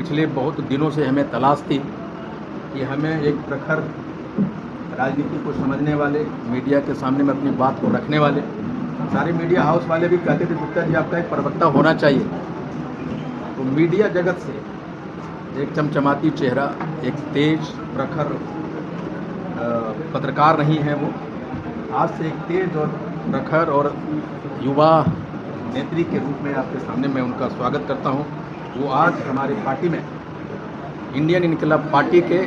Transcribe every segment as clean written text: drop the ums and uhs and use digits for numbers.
पिछले बहुत दिनों से हमें तलाश थी कि हमें एक प्रखर राजनीति को समझने वाले, मीडिया के सामने में अपनी बात को रखने वाले, सारे मीडिया हाउस वाले भी कहते थे गुप्ता जी आपका एक प्रवक्ता होना चाहिए। तो मीडिया जगत से एक चमचमाती चेहरा, एक तेज प्रखर पत्रकार नहीं है वो, आज से एक तेज और प्रखर और युवा नेत्री के रूप में आपके सामने मैं उनका स्वागत करता हूं। वो आज हमारी पार्टी में इंडियन इनकलाब पार्टी के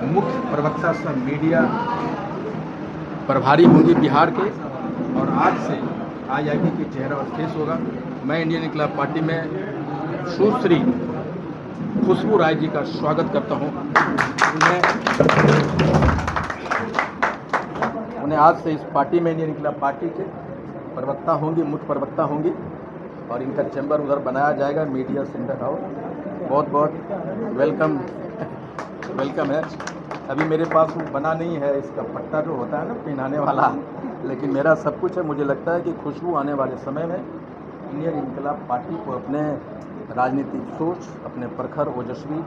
मुख्य प्रवक्ता सह मीडिया प्रभारी होंगी बिहार के, और आज से आईआईटी की चेहरा और फेस होगा। मैं इंडियन इनकलाब पार्टी में सुश्री खुशबू राय जी का स्वागत करता हूं। उन्हें आज से इस पार्टी में इंडियन इनकलाब पार्टी के प्रवक्ता होंगी, मुख्य प्रवक्ता होंगी, और इनका चैम्बर उधर बनाया जाएगा मीडिया सेंटर हाउस। बहुत बहुत वेलकम है। अभी मेरे पास वो बना नहीं है इसका पट्टा जो होता है ना पहनाने वाला, लेकिन मेरा सब कुछ है। मुझे लगता है कि खुशबू आने वाले समय में इंडियन इनकलाब पार्टी को अपने राजनीतिक सोच, अपने प्रखर ओजस्वी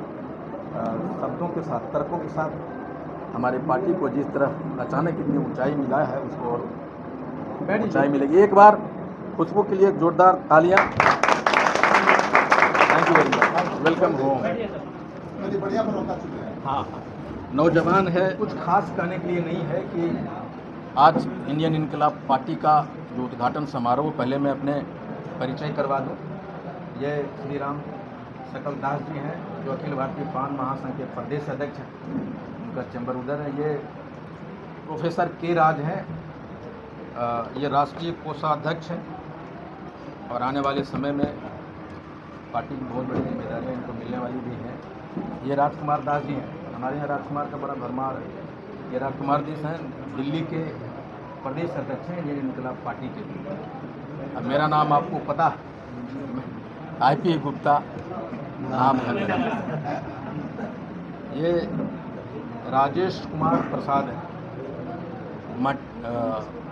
शब्दों के साथ, तर्कों के साथ हमारे पार्टी को जिस तरह अचानक इतनी ऊंचाई मिला है उसको और ऊंचाई मिलेगी। एक बार खुशबू के लिए जोरदार तालियां। Thank you very much, welcome home. हाँ, नौजवान है, कुछ खास कहने के लिए नहीं है कि आज इंडियन इनकलाब पार्टी का जो उद्घाटन समारोह, पहले मैं अपने परिचय करवा दूं। ये श्री राम सकल दास जी हैं जो अखिल भारतीय पान महासंघ के प्रदेश अध्यक्ष हैं, उनका चैम्बर उधर है। ये प्रोफेसर के राज हैं, ये राष्ट्रीय कोषाध्यक्ष हैं, और आने वाले समय में पार्टी की बहुत बड़ी जिम्मेदारियाँ इनको मिलने वाली भी हैं। ये राजकुमार दास जी हैं, हमारे यहाँ राजकुमार का बड़ा भरमार है। ये राजकुमार जी हैं, दिल्ली के प्रदेश अध्यक्ष हैं इंडियन इनकलाब पार्टी के। अब मेरा नाम आपको पता है, IP गुप्ता नाम है मेरा। ये राजेश कुमार प्रसाद है,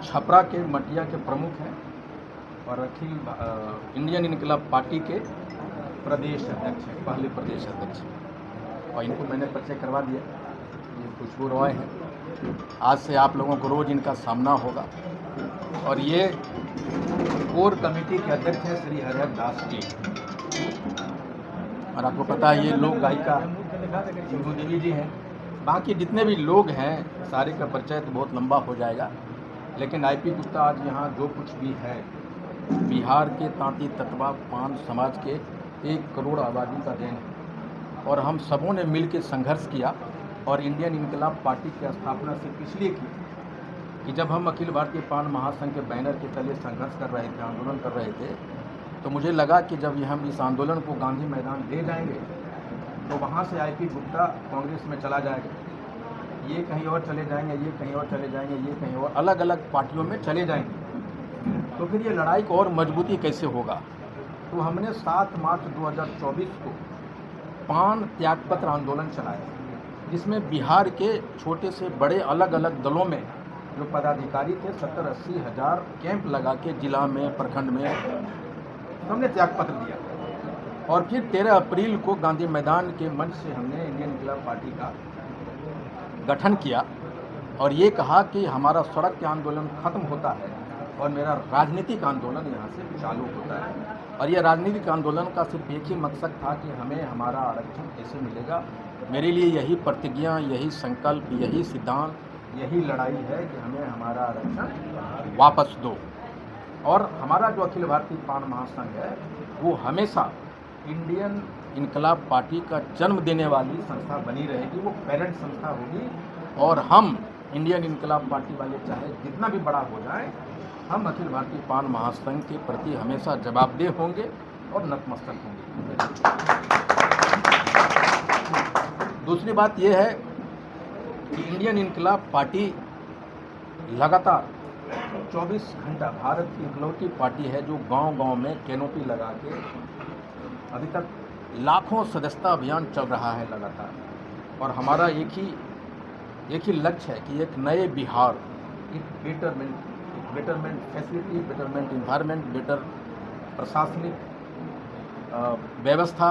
छपरा के मटिया के प्रमुख हैं और अखिल इंडियन इनकलाब पार्टी के प्रदेश अध्यक्ष हैं, पहले प्रदेश अध्यक्ष हैं। और इनको मैंने परिचय करवा दिया। ये खुशबू रॉय हैं, आज से आप लोगों को रोज़ इनका सामना होगा। और ये कोर कमेटी के अध्यक्ष हैं श्री हरिहर दास जी, और आपको पता है ये लोक गायिका सिंधु देवी जी हैं। बाकी जितने भी लोग हैं सारे का परिचय तो बहुत लंबा हो जाएगा, लेकिन IP गुप्ता आज यहाँ जो कुछ भी है, बिहार के तांती ततवा पान समाज के 1 करोड़ आबादी का देन है। और हम सबों ने मिल के संघर्ष किया, और इंडियन इनकलाब पार्टी की स्थापना सिर्फ इसलिए की कि जब हम अखिल भारतीय पान महासंघ के बैनर के तले संघर्ष कर रहे थे, आंदोलन कर रहे थे, तो मुझे लगा कि जब हम इस आंदोलन को गांधी मैदान ले जाएंगे तो वहाँ से IP गुप्ता कांग्रेस में चला जाएगा, ये कहीं और चले जाएंगे, ये कहीं और चले जाएंगे, ये कहीं और, अलग अलग पार्टियों में चले जाएंगे। तो फिर ये लड़ाई को और मजबूती कैसे होगा। तो हमने 7 मार्च 2024 को पान त्यागपत्र आंदोलन चलाया, जिसमें बिहार के छोटे से बड़े अलग अलग दलों में जो पदाधिकारी थे 70-80 हज़ार कैंप लगा के जिला में, प्रखंड में हमने त्यागपत्र दिया। और फिर 13 अप्रैल को गांधी मैदान के मंच से हमने इंडियन इनकलाब पार्टी का गठन किया, और ये कहा कि हमारा सड़क के आंदोलन खत्म होता है और मेरा राजनीतिक आंदोलन यहाँ से चालू होता है। और ये राजनीतिक आंदोलन का सिर्फ एक ही मकसद था कि हमें हमारा आरक्षण कैसे मिलेगा। मेरे लिए यही प्रतिज्ञा, यही संकल्प, यही सिद्धांत, यही लड़ाई है कि हमें हमारा आरक्षण वापस दो। और हमारा जो अखिल भारतीय पान महासंघ है वो हमेशा इंडियन इनकलाब पार्टी का जन्म देने वाली संस्था बनी रहेगी, वो पेरेंट संस्था होगी। और हम इंडियन इनकलाब पार्टी वाले चाहे जितना भी बड़ा हो जाए, हम अखिल भारतीय पान महासंघ के प्रति हमेशा जवाबदेह होंगे और नतमस्तक होंगे। दूसरी बात यह है कि इंडियन इनकलाब पार्टी लगातार 24 घंटा भारत की इकलौती पार्टी है जो गांव-गांव में कैनोपी लगा के अभी तक लाखों सदस्यता अभियान चल रहा है लगातार। और हमारा एक ही लक्ष्य है कि एक नए बिहार, एक betterment facility, betterment environment, better प्रशासनिक व्यवस्था,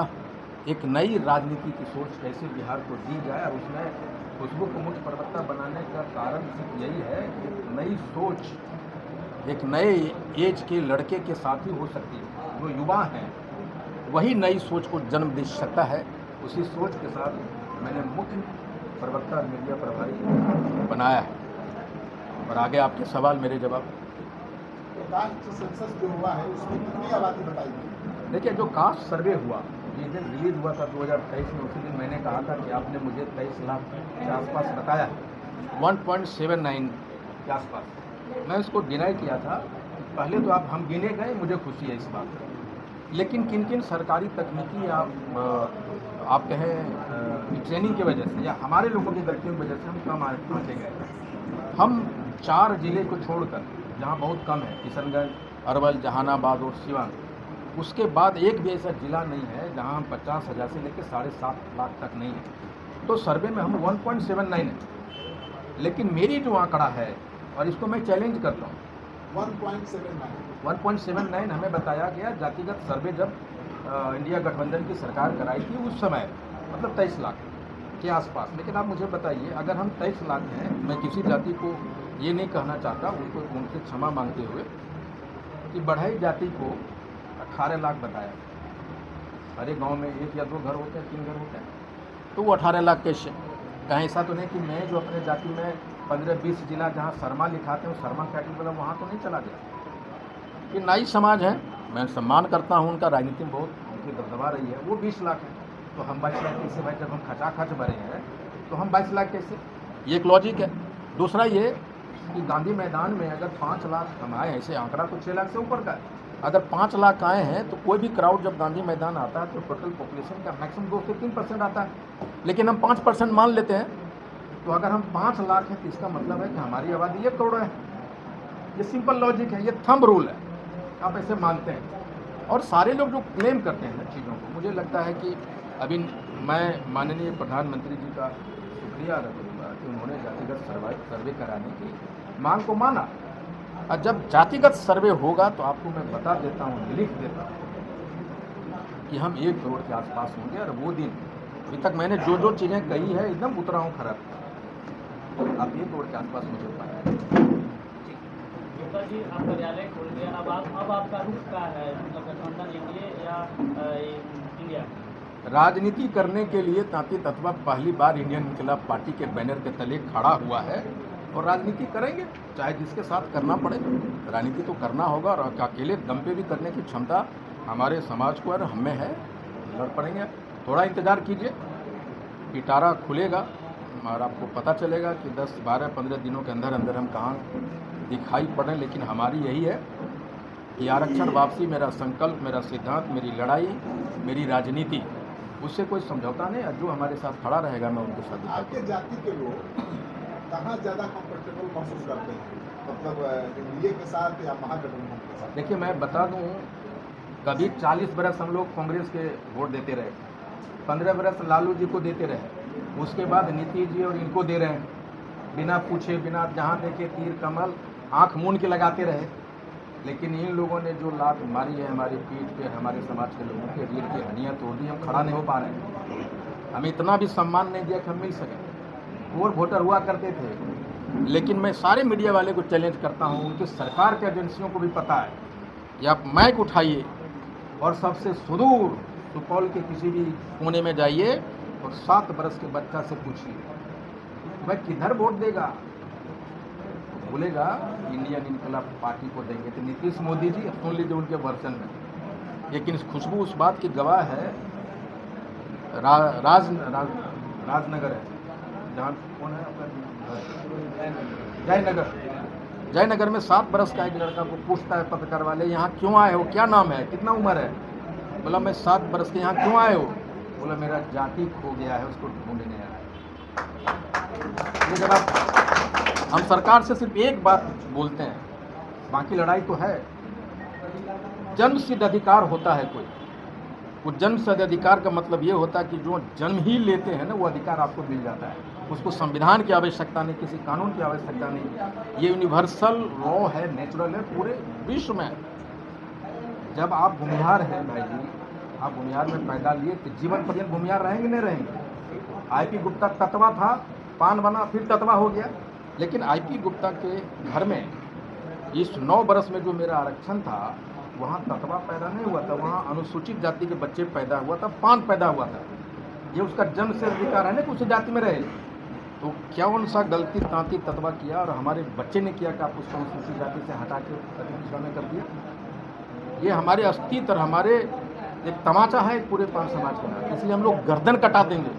एक नई राजनीति की सोच कैसे बिहार को दी जाए, और उसमें खुशबू को मुख्य प्रवक्ता बनाने का कारण सिर्फ यही है कि एक नई सोच एक नए एज के लड़के के साथ ही हो सकती है। जो युवा हैं वही नई सोच को जन्म दे सकता है। उसी सोच के साथ मैंने मुख्य प्रवक्ता मीडिया प्रभारी बनाया है। और आगे आपके सवाल मेरे जवाब। कास्ट सेंसस जो हुआ है उसमें कितनी आबादी बताई गई? देखिए, जो कास्ट सर्वे हुआ जिस दिन रिलीज हुआ था 2023 में, उसी दिन मैंने कहा था कि आपने मुझे 23 लाख के आसपास बताया है, 1.79 के आसपास। मैं उसको डिनाई किया था। पहले तो हम गिने गए, मुझे खुशी है इस बात पर, लेकिन किन किन सरकारी तकनीकी आप कहें ट्रेनिंग की वजह से या हमारे लोगों की गलतियों की वजह से हम कम आंके गए। हम 4 जिले को छोड़कर जहाँ बहुत कम है, किशनगंज, अरवल, जहानाबाद और सिवान, उसके बाद एक भी ऐसा जिला नहीं है जहाँ हम 50,000 से लेकर 7.5 लाख तक नहीं है। तो सर्वे में हम 1.79 है। लेकिन मेरी जो आंकड़ा है, और इसको मैं चैलेंज करता हूँ, 1.79 हमें बताया गया जातिगत सर्वे जब इंडिया गठबंधन की सरकार कराई थी उस समय, मतलब 23 लाख के आसपास। लेकिन आप मुझे बताइए, अगर हम 23 लाख हैं, मैं किसी जाति को ये नहीं कहना चाहता, उनसे क्षमा मांगते हुए, कि बढ़ई जाति को 18 लाख बताया। हर एक गाँव में 1 या 2 घर होते हैं, 3 घर होते हैं, तो वो 18 लाख कैसे? कहीं ऐसा तो नहीं कि मैं जो अपने जाति में 15-20 जिला जहाँ शर्मा लिखाते हैं, शर्मा कैटेगरी वाला वहाँ तो नहीं चला गया। ये नाई समाज है, मैं सम्मान करता हूँ उनका, राजनीति में बहुत उनकी दबदबा रही है। वो 20 लाख है, तो हम 22 लाख कैसे? भाई जब हम खचाखच भरे हैं तो हम 22 लाख कैसे? ये एक लॉजिक है। दूसरा ये कि गांधी मैदान में अगर 5 लाख हम आए, ऐसे आंकड़ा तो 6 लाख से ऊपर का है, अगर 5 लाख आए हैं तो कोई भी क्राउड जब गांधी मैदान आता है तो टोटल पॉपुलेशन का मैक्सिमम 2 से 3% आता है। लेकिन हम 5% मान लेते हैं। तो अगर हम 5 लाख हैं तो इसका मतलब है कि हमारी आबादी 1 करोड़ है। ये सिंपल लॉजिक है, ये थंब रूल है, आप ऐसे मानते हैं। और सारे लोग जो क्लेम करते हैं चीज़ों को, मुझे लगता है कि अभी मैं माननीय प्रधानमंत्री जी का शुक्रिया अदा करूँगा कि उन्होंने जातिगत सर्वे कराने की मांग को माना। और जब जातिगत सर्वे होगा तो आपको मैं बता देता हूँ, लिख देता हूँ कि हम 1 करोड़ के आसपास होंगे। और वो दिन अभी तक मैंने जो चीज़ें कही है एकदम उतरा हूँ खराब। आप 1 करोड़ के आसपास मुझे पाए। जी, आप कार्यालय खोल दिया, अब आपका रुख क्या है? मतलब गठबंधन एनडीए या इंडिया? राजनीति करने के लिए तांती तत्वा पहली बार इंडियन इनकलाब पार्टी के बैनर के तले खड़ा हुआ है, और राजनीति करेंगे, चाहे जिसके साथ करना पड़े। राजनीति तो करना होगा, और अकेले दम पे भी करने की क्षमता हमारे समाज को और हमें है। लड़ पड़ेंगे, थोड़ा इंतज़ार कीजिए, पिटारा खुलेगा और आपको पता चलेगा कि 10, 12, 15 दिनों के अंदर अंदर हम कहाँ दिखाई पड़े। लेकिन हमारी यही है कि आरक्षण वापसी मेरा संकल्प, मेरा सिद्धांत, मेरी लड़ाई, मेरी राजनीति, उससे कोई समझौता नहीं। जो हमारे साथ खड़ा रहेगा मैं उनके साथ। आपके जाति के लोग कहाँ ज़्यादा कंफर्टेबल महसूस करते हैं, मतलब एनडीए के साथ या महागठबंधन के साथ? देखिए, मैं बता दूं, कभी 40 बरस हम लोग कांग्रेस के वोट देते रहे, 15 बरस लालू जी को देते रहे, उसके बाद नीतीश जी और इनको दे रहे हैं, बिना पूछे, बिना जहाँ देखे तीर कमल आँख मूंद के लगाते रहे। लेकिन इन लोगों ने जो लात मारी है हमारी पीठ पे, हमारे समाज के लोगों के रीढ़ की हड्डियाँ तोड़ दी, हम खड़ा नहीं हो पा रहे हैं। हमें इतना भी सम्मान नहीं दिया कि हम मिल सकें। और वोटर हुआ करते थे। लेकिन मैं सारे मीडिया वाले को चैलेंज करता हूँ, उनके सरकार के एजेंसियों को भी पता है कि आप माइक उठाइए और सबसे सुदूर सुपौल के किसी भी कोने में जाइए और 7 बरस के बच्चा से पूछिए भाई किधर वोट देगा, तो बोलेगा इंडियन इनकलाब पार्टी को देंगे। तो नीतीश मोदी जी सुन लीजिए उनके वर्जन में। लेकिन खुशबू उस बात की गवाह है। राजनगर है जहाँ, कौन है आपका, जयनगर में 7 बरस का एक लड़का को पूछता है पत्रकार वाले, यहाँ क्यों आए हो, क्या नाम है, कितना उम्र है? बोला मैं 7 बरस के, यहाँ क्यों आए हो? बोला मेरा जाति खो गया है, उसको ढूंढने आया है। ये जब हम सरकार से सिर्फ एक बात बोलते हैं, बाकी लड़ाई तो है। जन्म सिद्ध अधिकार होता है कोई, वो जन्म सिद्ध अधिकार का मतलब ये होता है कि जो जन्म ही लेते हैं ना, वो अधिकार आपको मिल जाता है। उसको संविधान की आवश्यकता नहीं, किसी कानून की आवश्यकता नहीं। ये यूनिवर्सल लॉ है, नेचुरल है पूरे विश्व में। जब आप भूमिहार हैं भाई जी, आप भूमिहार में पैदा लिए तो जीवन पर्यंत भूमिहार रहेंगे नहीं रहेंगे। आईपी गुप्ता ततवा था, पान बना फिर ततवा हो गया। लेकिन आईपी गुप्ता के घर में इस 9 बरस में जो मेरा आरक्षण था, वहाँ ततवा पैदा नहीं हुआ था, वहाँ अनुसूचित जाति के बच्चे पैदा हुआ था, पान पैदा हुआ था। ये उसका जन्म से अधिकार है ना कि उस जाति में रहे। तो क्या कौन सा गलती तांती ततवा किया और हमारे बच्चे ने किया कि आप उसको अनुसूचित जाति से हटा के अति पिछड़ा में कर दिया? ये हमारे अस्तित्व और हमारे एक तमाचा है पूरे पान समाज के नाम, इसलिए हम लोग गर्दन कटा देंगे।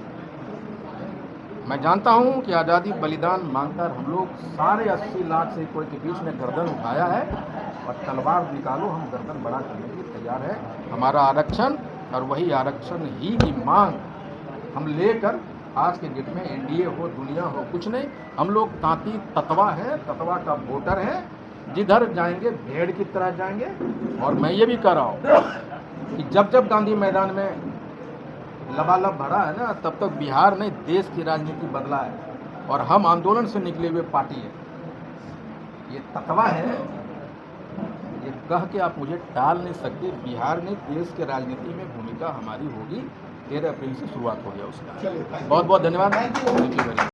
मैं जानता हूं कि आज़ादी बलिदान मांगकर हम लोग सारे 80 लाख से कोई के बीच में गर्दन उठाया है, और तलवार निकालो, हम गर्दन बड़ा करने के लिए तैयार है। हमारा आरक्षण और वही आरक्षण ही की मांग हम लेकर आज के डेट में एनडीए हो दुनिया हो कुछ नहीं, हम लोग तांती ततवा है, ततवा का वोटर है, जिधर जाएंगे भेड़ की तरह जाएंगे। और मैं ये भी कह रहा हूँ कि जब जब गांधी मैदान में लबालब भरा है ना, तब तक बिहार ने देश की राजनीति बदला है, और हम आंदोलन से निकले हुए पार्टी है। ये ततवा है, ये कह के आप मुझे टाल नहीं सकते। बिहार ने देश के राजनीति में भूमिका हमारी होगी। 13 अप्रैल से शुरुआत हो गया उसका। बहुत बहुत धन्यवाद। Thank you very much.